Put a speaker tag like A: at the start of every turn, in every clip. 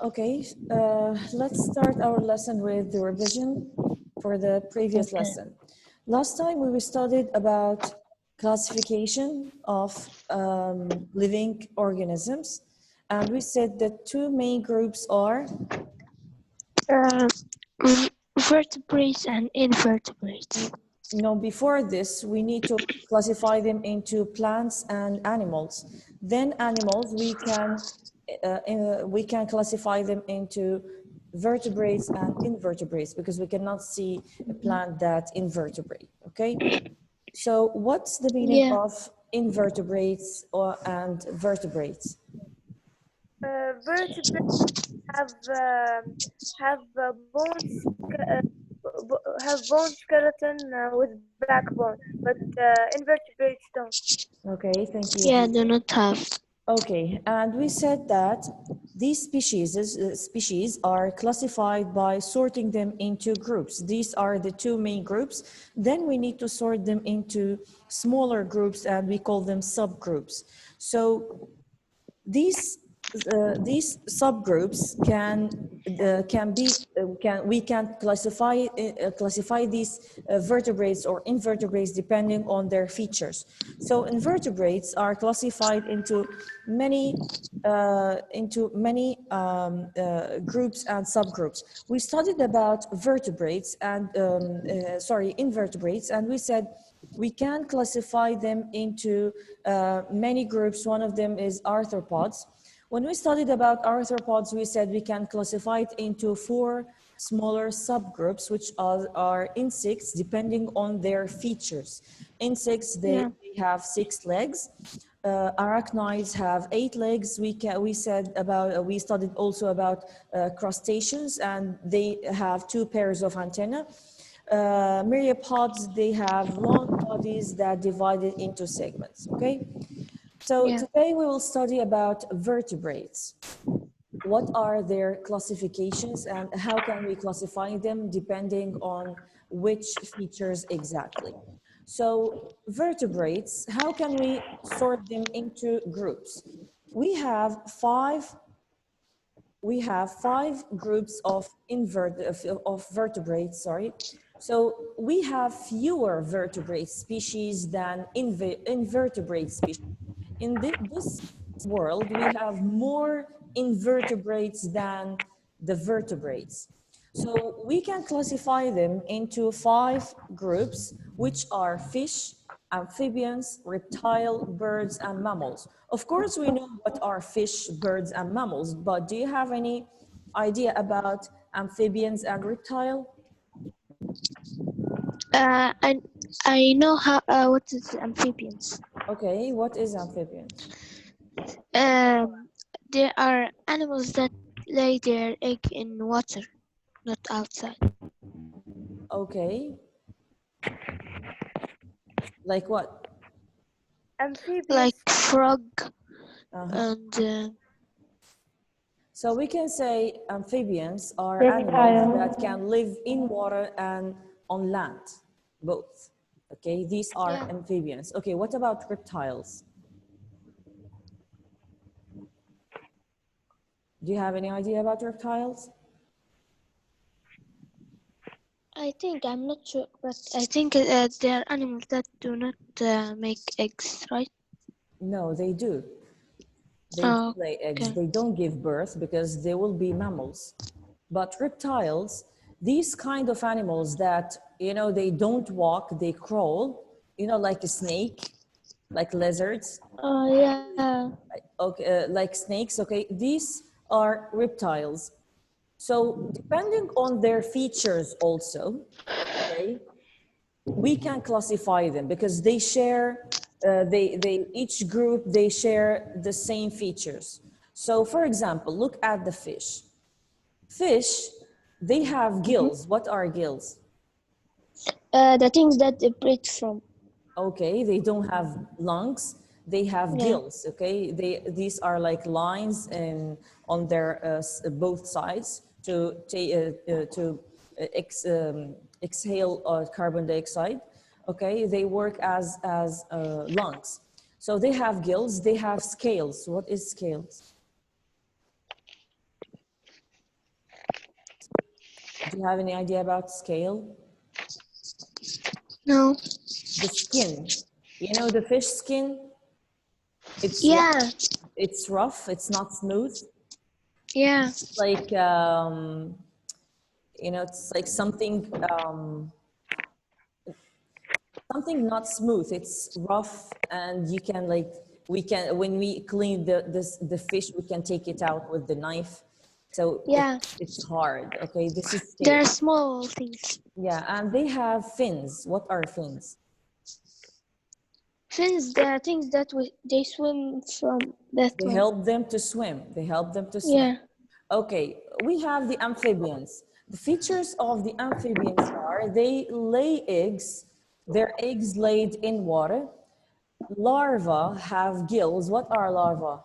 A: Okay, let's start our lesson with the revision for the previous
B: Okay.
A: lesson. Last time we studied about classification of living organisms, and we said that two main groups are,
B: Vertebrates and invertebrates.
A: before this, we need to classify them into plants and animals. Then animals, we can classify them into vertebrates and invertebrates because we cannot see a plant that's invertebrate, okay? So what's the meaning
B: Yeah.
A: of invertebrates and vertebrates?
C: Vertebrates have bone skeleton with backbone, but invertebrates don't.
A: Okay, thank you.
B: Yeah, do not have.
A: Okay, and we said that these species are classified by sorting them into groups. These are the two main groups. Then we need to sort them into smaller groups, and we call them subgroups. So these subgroups we can classify these vertebrates or invertebrates depending on their features. So invertebrates are classified into many groups and subgroups. We studied about vertebrates and invertebrates, and we said we can classify them into many groups. One of them is arthropods. When we studied about arthropods, we said we can classify it into 4 smaller subgroups, which are insects, depending on their features. Insects, they have 6 legs. Arachnids have 8 legs. We studied also about crustaceans, and they have 2 pairs of antennae. Myriapods, they have long bodies that divided into segments, okay? So today we will study about vertebrates. What are their classifications and how can we classify them depending on which features exactly? So vertebrates, how can we sort them into groups? We have five groups of vertebrates, sorry. So we have fewer vertebrate species than invertebrate species. In this world, we have more invertebrates than the vertebrates. So we can classify them into 5 groups, which are fish, amphibians, reptile, birds, and mammals. Of course, we know what are fish, birds, and mammals, but do you have any idea about amphibians and reptile?
B: I know how what is amphibians.
A: Okay, what is amphibians?
B: There are animals that lay their egg in water, not outside.
A: Okay. Like what?
C: Amphibious.
B: Like frog and
A: So we can say amphibians are animals that can live in water and on land, both. Okay, these are amphibians. Okay, what about reptiles? Do you have any idea about reptiles?
B: I think I'm not sure, but I think they are animals that do not make eggs, right?
A: No, they do. They do lay eggs. They don't give birth because they will be mammals. But reptiles, these kind of animals that, they don't walk, they crawl, like a snake, like lizards.
B: Yeah.
A: Okay, like snakes, okay? These are reptiles. So depending on their features also, okay, we can classify them because they share, each group, they share the same features. So for example, look at the fish. Fish, they have gills. What are gills?
B: The things that they breathe from.
A: Okay, they don't have lungs, they have gills, okay? These are like lines on their both sides to exhale carbon dioxide, okay? They work as lungs. So they have gills, they have scales. What is scales? Do you have any idea about scale?
B: No.
A: The skin. You know the fish skin? It's
B: Yeah.
A: it's rough. It's not smooth.
B: Yeah.
A: Like you know, it's like something something not smooth. It's rough, and you can like when we clean the fish, we can take it out with the knife. So
B: Yeah.
A: it's hard. Okay, this is
B: There
A: scale.
B: are small things.
A: Yeah, and they have fins. What are fins?
B: Fins, the things that they swim from that
A: They
B: way.
A: help them to swim. They help them to swim.
B: Yeah.
A: Okay, we have the amphibians. The features of the amphibians are they lay eggs. Their eggs laid in water. Larvae have gills. What are larvae?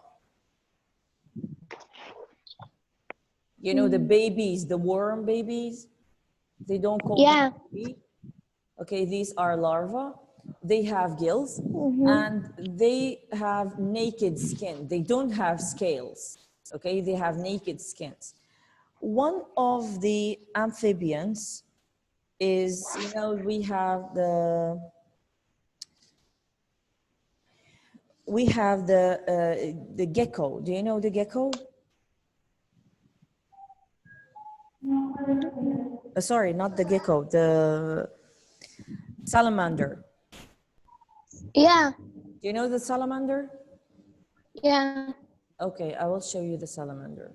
A: You know the babies, the worm babies. They don't call
B: Yeah.
A: them baby. Okay, these are larvae. They have gills and they have naked skin. They don't have scales. Okay, they have naked skins. One of the amphibians is, you know, we have the gecko. Do you know the gecko? Sorry, not the gecko, the salamander.
B: Yeah.
A: Do you know the salamander?
B: Yeah.
A: Okay, I will show you the salamander.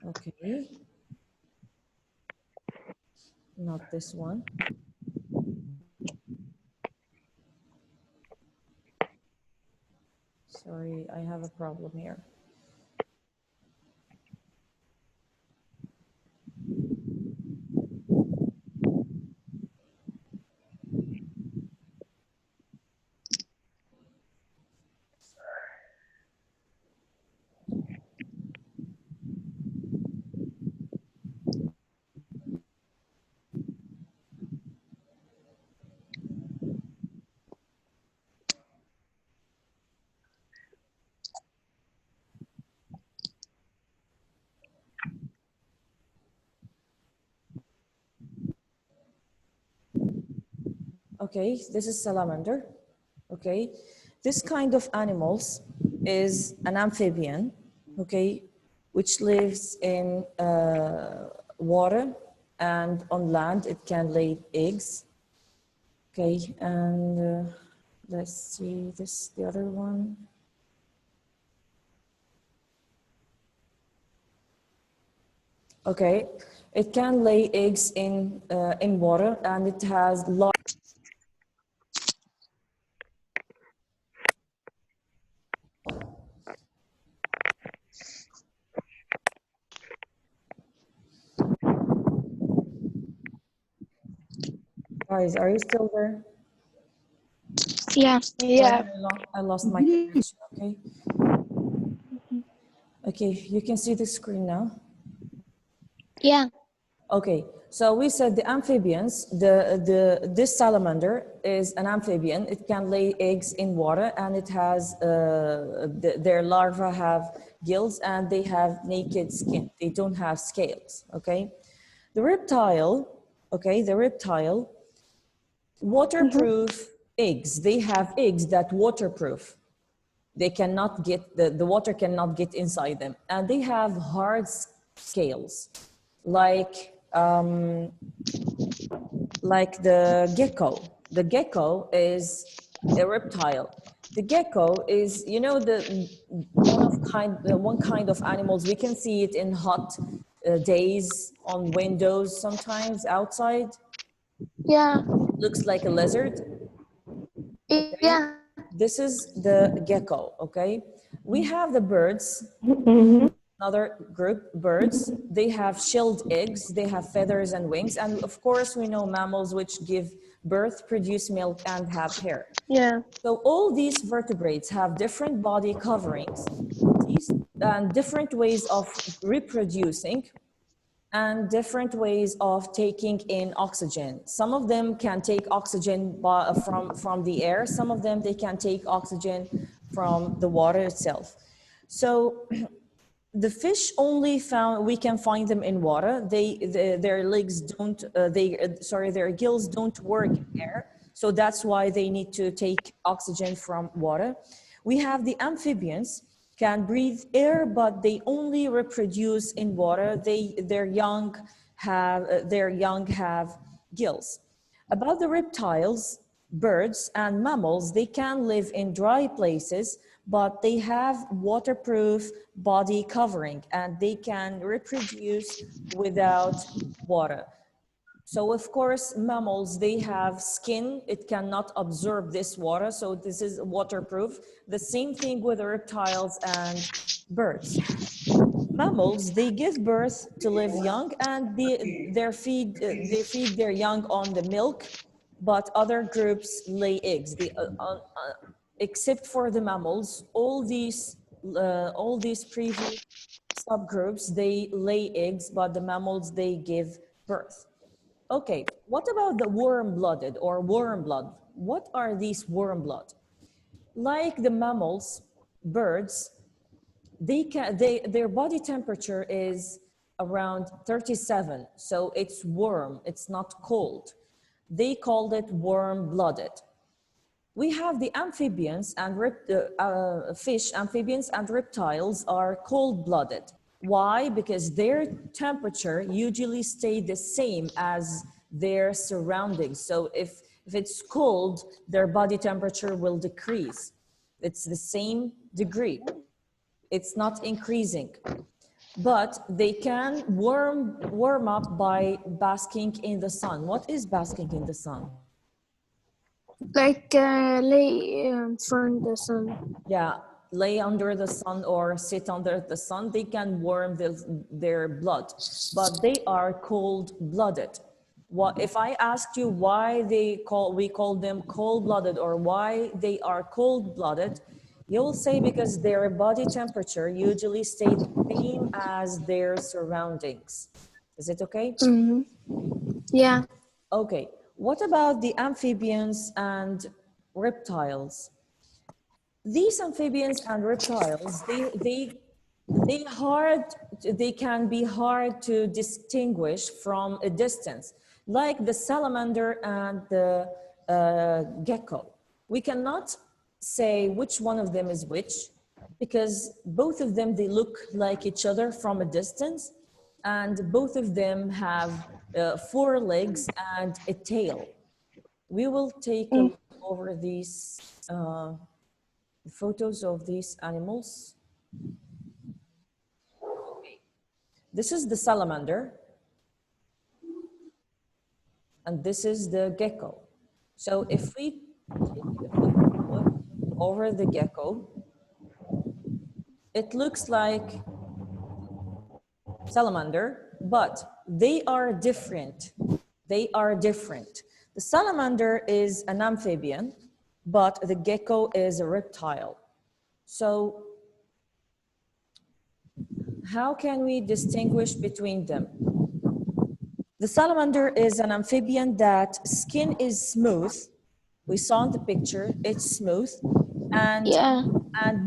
A: Okay, not this one. Sorry, I have a problem here. Okay, this is salamander. Okay, this kind of animals is an amphibian. Okay, which lives in water and on land. It can lay eggs. Okay, and let's see this the other one. Okay, it can lay eggs in water, and it has large. Guys, are you still there?
B: Yeah. Yeah.
A: I lost my connection. Okay. Okay, you can see the screen now.
B: Yeah.
A: Okay, so we said the amphibians, this salamander is an amphibian. It can lay eggs in water, and it has, their larvae have gills, and they have naked skin. They don't have scales, okay? The reptile, okay, the reptile, waterproof eggs. They have eggs that waterproof. They cannot get, the water cannot get inside them. And they have hard scales, like the gecko. The gecko is a reptile. The gecko is, you know, one kind of animals. We can see it in hot days on windows sometimes outside.
B: Yeah.
A: Looks like a lizard. Okay.
B: Yeah.
A: This is the gecko, okay? We have the birds, another group, birds. They have shelled eggs, they have feathers and wings, and of course we know mammals which give birth, produce milk, and have hair.
B: Yeah.
A: So all these vertebrates have different body coverings. These and different ways of reproducing and different ways of taking in oxygen. Some of them can take oxygen from the air. Some of them, they can take oxygen from the water itself. So the fish only we can find them in water. Their legs don't, their gills don't work in air. So that's why they need to take oxygen from water. We have the amphibians, can breathe air, but they only reproduce in water. Their young have gills. About the reptiles, birds and mammals, they can live in dry places, but they have waterproof body covering and they can reproduce without water. So of course, mammals, they have skin. It cannot absorb this water. So this is waterproof. The same thing with the reptiles and birds. Mammals, they give birth to live young and they feed their young on the milk, but other groups lay eggs. Except for the mammals, all these previous subgroups, they lay eggs, but the mammals, they give birth. Okay, what about the warm-blooded or warm blood? What are these warm blood? Like the mammals, birds, their body temperature is around 37, so it's warm, it's not cold. They called it warm-blooded. We have the amphibians and fish, amphibians and reptiles are cold-blooded. Why? Because their temperature usually stay the same as their surroundings. So if it's cold, their body temperature will decrease. It's the same degree. It's not increasing. But they can warm up by basking in the sun. What is basking in the sun?
D: Like lay from the sun.
A: Yeah, lay under the sun or sit under the sun. They can warm their blood, but they are cold-blooded. If I asked you why we call them cold-blooded or why they are cold-blooded, you'll say because their body temperature usually stays the same as their surroundings. Is it okay?
D: Mm-hmm. Yeah.
A: Okay. What about the amphibians and reptiles? These amphibians and reptiles, they can be hard to distinguish from a distance, like the salamander and the gecko. We cannot say which one of them is which, because both of them, they look like each other from a distance, and both of them have 4 legs and a tail. We will take a look over these photos of these animals. Okay. This is the salamander, and this is the gecko. So if we take a look over the gecko, it looks like salamander, but they are different. They are different. The salamander is an amphibian, but the gecko is a reptile. So how can we distinguish between them? The salamander is an amphibian that skin is smooth. We saw in the picture, it's smooth and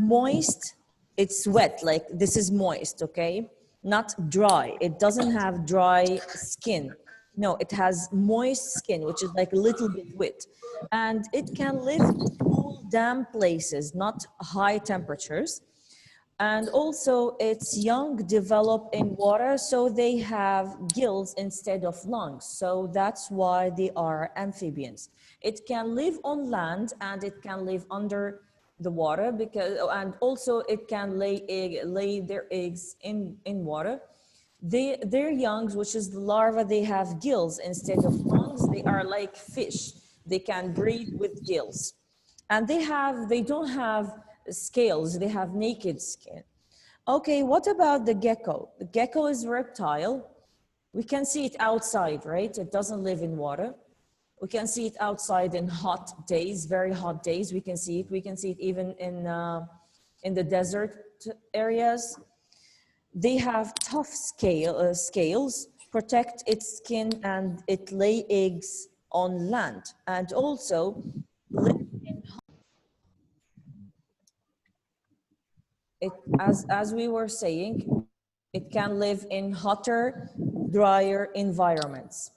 A: moist. It's wet, like this is moist, okay? Not dry. It doesn't have dry skin. No, it has moist skin, which is like a little bit wet. And it can live in cool, damp places, not high temperatures. And also its young develop in water, so they have gills instead of lungs. So that's why they are amphibians. It can live on land and it can live under the water, and also it can lay their eggs in water. Their young, which is the larva, they have gills instead of lungs. They are like fish. They can breathe with gills. And they don't have scales, they have naked skin. Okay, what about the gecko? The gecko is a reptile. We can see it outside, right? It doesn't live in water. We can see it outside in hot days, very hot days. We can see it. We can see it even in the desert areas. They have tough scales, protect its skin, and it lay eggs on land, and also live in as we were saying, it can live in hotter, drier environments.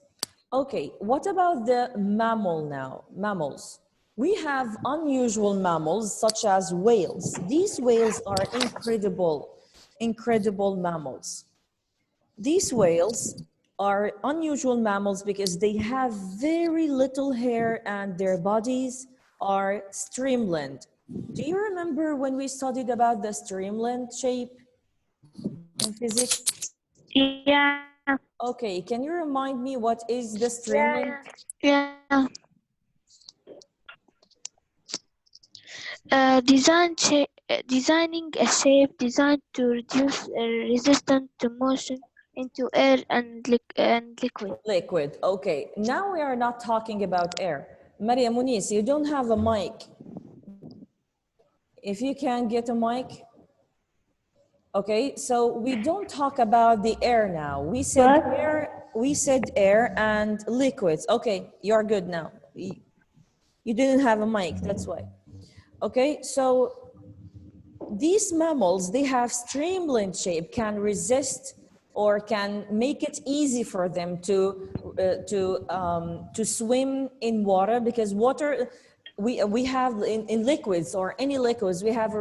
A: Okay, what about the mammal now? Mammals. We have unusual mammals such as whales. These whales are incredible mammals. These whales are unusual mammals because they have very little hair and their bodies are streamlined. Do you remember when we studied about the streamlined shape in physics?
B: Yeah.
A: Okay, can you remind me what is the
C: Yeah,
A: streamlined?
C: yeah.
B: Yeah. Designing a shape designed to reduce resistance to motion into air and liquid.
A: Liquid, okay. Now we are not talking about air. Maria Muniz, you don't have a mic. If you can get a mic. Okay, so we don't talk about the air now. We said air and liquids. Okay, you're good now. You didn't have a mic, that's why. Okay, so these mammals, they have streamlined shape, can resist or can make it easy for them to swim in water, because water, we have in liquids or any liquids, we have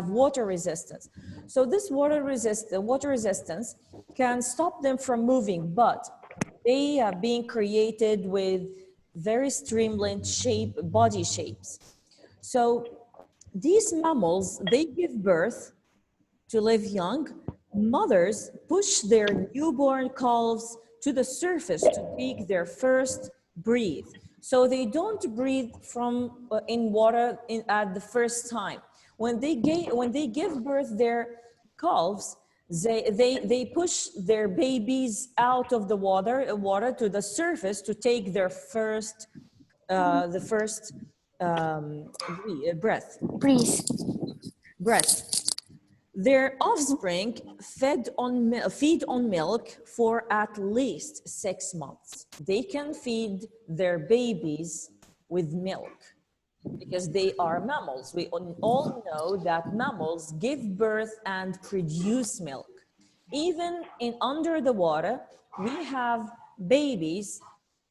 A: water resistance. So this water resistance can stop them from moving, but they are being created with very streamlined body shapes. So these mammals, they give birth to live young. Mothers push their newborn calves to the surface to take their first breath. So they don't breathe from in water at the first time. When they give birth their calves, they push their babies out of the water to the surface to take their first breath. Their offspring feed on milk for at least 6 months. They can feed their babies with milk because they are mammals. We all know that mammals give birth and produce milk. Even under the water, we have babies,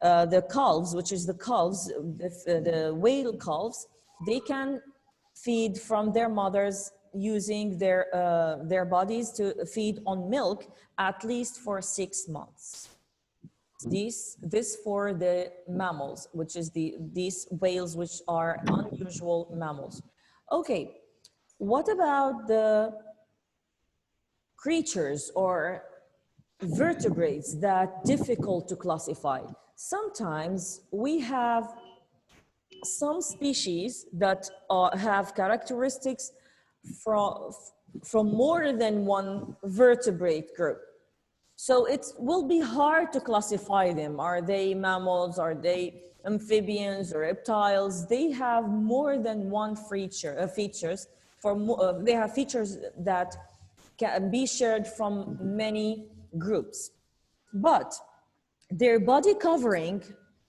A: the calves, which is the whale calves, they can feed from their mothers using their bodies to feed on milk at least for 6 months. This for the mammals, which is these whales, which are unusual mammals. Okay, what about the creatures or vertebrates that difficult to classify? Sometimes we have some species that have characteristics from more than one vertebrate group. So it will be hard to classify them. Are they mammals? Are they amphibians or reptiles? They have more than one features. They have features that can be shared from many groups. But their body covering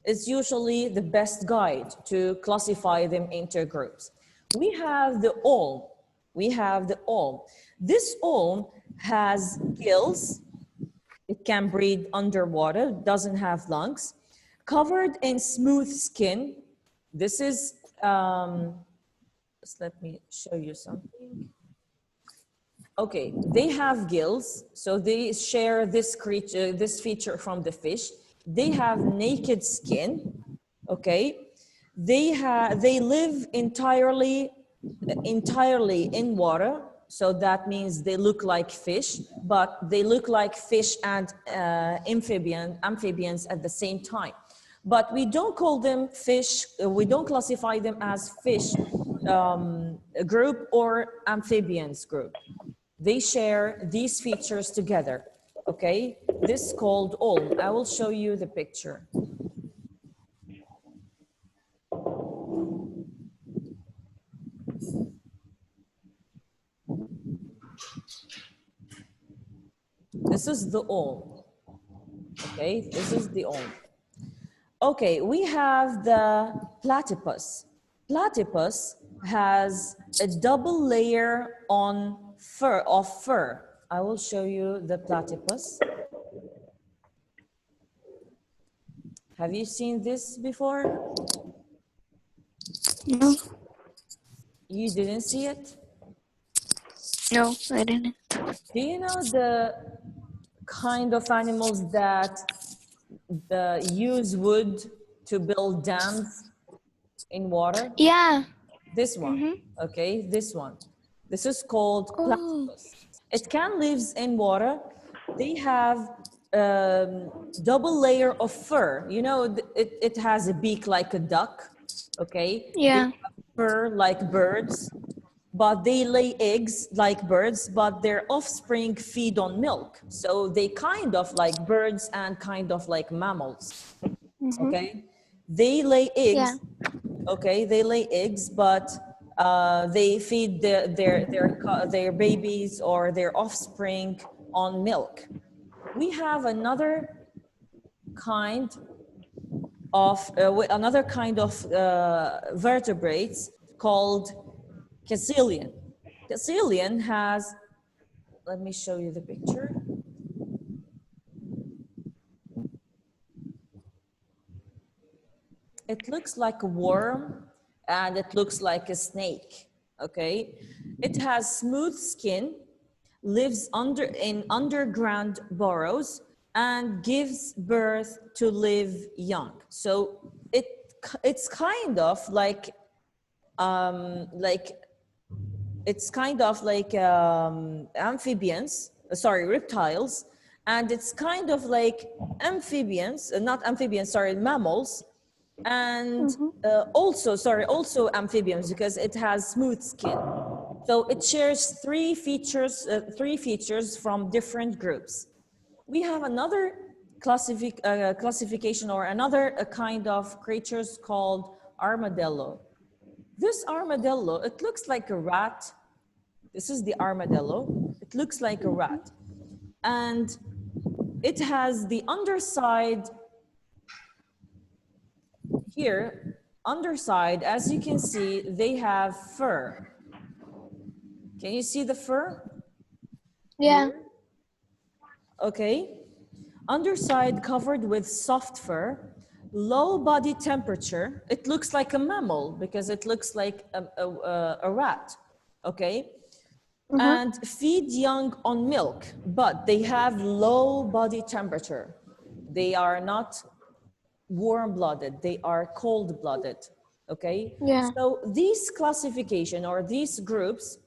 A: is usually the best guide to classify them into groups. We have the olm. This olm has gills. It can breathe underwater, doesn't have lungs, covered in smooth skin. This is, just let me show you something. Okay, they have gills, so they share this feature from the fish. They have naked skin, okay? They live entirely in water, so that means they look like fish, but they look like fish and amphibians at the same time. But we don't call them fish, we don't classify them as fish group or amphibians group. They share these features together, okay? This is called olm. I will show you the picture. This is the all. Okay, this is the all. Okay, we have the platypus. Platypus has a double layer on fur. I will show you the platypus. Have you seen this before?
B: No,
A: You didn't see it?
B: no, I didn't.
A: Do you know the kind of animals that use wood to build dams in water?
B: Yeah.
A: This one, okay, this one. This is called platypus. It can live in water. They have double layer of fur. You know, it has a beak like a duck, okay?
B: Yeah.
A: They have fur like birds, but they lay eggs like birds, but their offspring feed on milk. So they kind of like birds and kind of like mammals, okay? They lay eggs, okay? They lay eggs, but they feed their babies or their offspring on milk. We have another kind of vertebrates called caecilian. Caecilian has, let me show you the picture. It looks like a worm and it looks like a snake, okay? It has smooth skin, lives in underground burrows, and gives birth to live young. So it's kind of like amphibians, reptiles, and it's kind of like amphibians, not amphibians, sorry, mammals, and also amphibians because it has smooth skin. So it shares three features from different groups. We have another classification or another kind of creatures called armadillo. This armadillo, it looks like a rat. This is the armadillo. It looks like a rat. And it has the underside here, underside, as you can see, they have fur. Can you see the fur?
B: Yeah.
A: Okay. Underside covered with soft fur, low body temperature. It looks like a mammal because it looks like a rat. Okay. And feed young on milk, but they have low body temperature. They are not warm-blooded, they are cold-blooded, okay?
B: Yeah.
A: So these classification or these groups,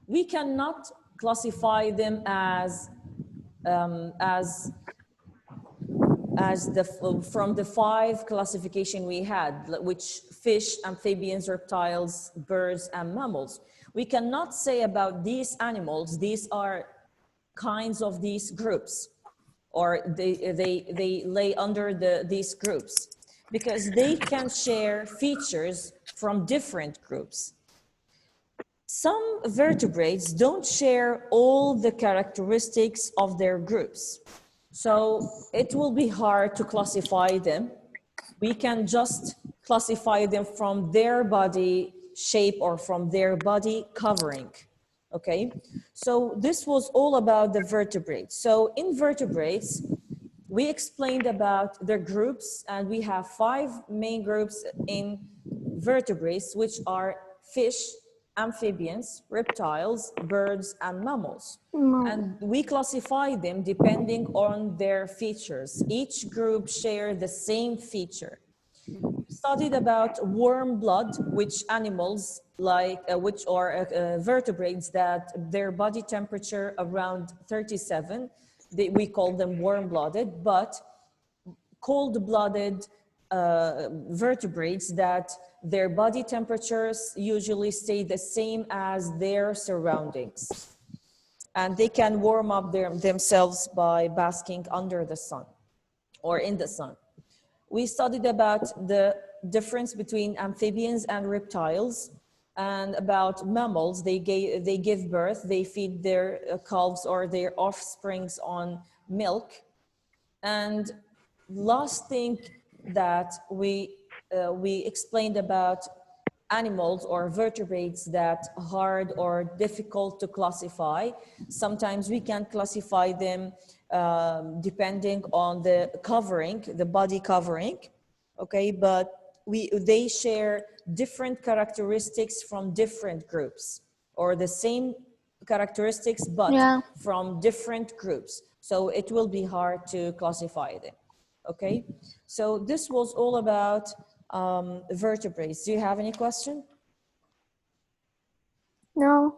A: we cannot classify them as from the 5 classification we had, which fish, amphibians, reptiles, birds, and mammals. We cannot say about these animals, these are kinds of these groups, or they lay under these groups, because they can share features from different groups. Some vertebrates don't share all the characteristics of their groups, so it will be hard to classify them. We can just classify them from their body shape or from their body covering. Okay, so this was all about the vertebrates. So in vertebrates, we explained about their groups, and we have 5 main groups in vertebrates, which are fish, amphibians, reptiles, birds, and mammals. And we classify them depending on their features. Each group shares the same feature. Studied about warm blood, which animals like which are vertebrates that their body temperature around 37, we call them warm-blooded, but cold-blooded vertebrates that their body temperatures usually stay the same as their surroundings, and they can warm up themselves by basking under the sun or in the sun. We studied about the difference between amphibians and reptiles. And about mammals, they give birth, they feed their calves or their offsprings on milk. And last thing that we explained about animals or vertebrates that hard or difficult to classify. Sometimes we can classify them depending on the covering, the body covering, okay? But they share different characteristics from different groups, or the same characteristics but
B: Yeah.
A: from different groups. So it will be hard to classify them, okay? So this was all about vertebrates. Do you have any question?
D: No.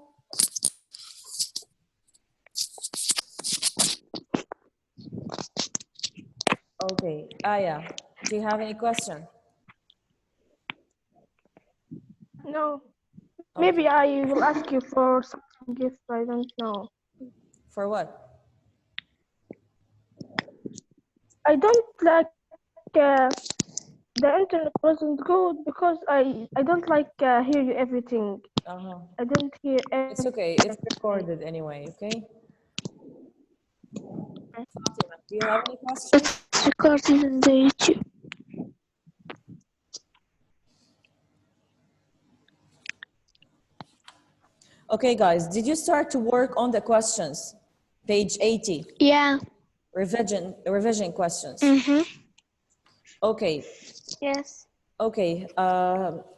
A: Okay, Aya, do you have any question?
C: No.
A: Okay.
C: Maybe I will ask you for something if I don't know.
A: For what?
C: I don't like the internet wasn't good because I don't like hear you everything.
A: Uh-huh.
C: I don't hear
A: It's okay, it's recorded anyway, okay? Fatima, do you have any questions?
B: It's recorded in the YouTube.
A: Okay, guys, did you start to work on the questions? Page 80,
B: Yeah.
A: revision questions.
B: Mm-hmm.
A: Okay,
B: Yes.
A: okay.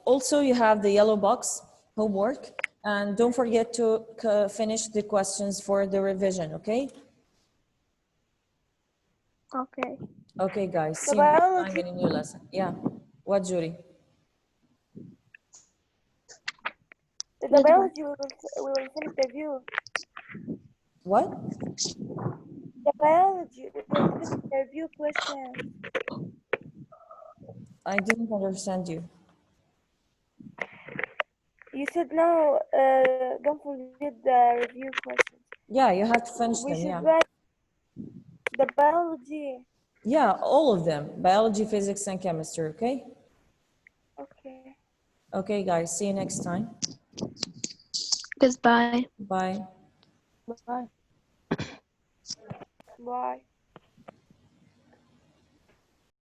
A: Also, you have the yellow box homework, and don't forget to finish the questions for the revision, okay?
C: Okay.
A: Okay, guys,
C: The
A: see you next time
C: biology,
A: in a new lesson. Yeah, what, Judy?
C: the biology we will finish the review.
A: What?
C: The biology we will finish the review question.
A: I didn't understand you.
C: You said no, don't forget the review questions.
A: Yeah, you have to finish
C: We
A: them,
C: should
A: yeah.
C: write the biology.
A: Yeah, all of them. Biology, physics, and chemistry, okay?
C: Okay.
A: Okay, guys, see you next time.
B: Goodbye.
A: Bye.
C: Bye. Bye.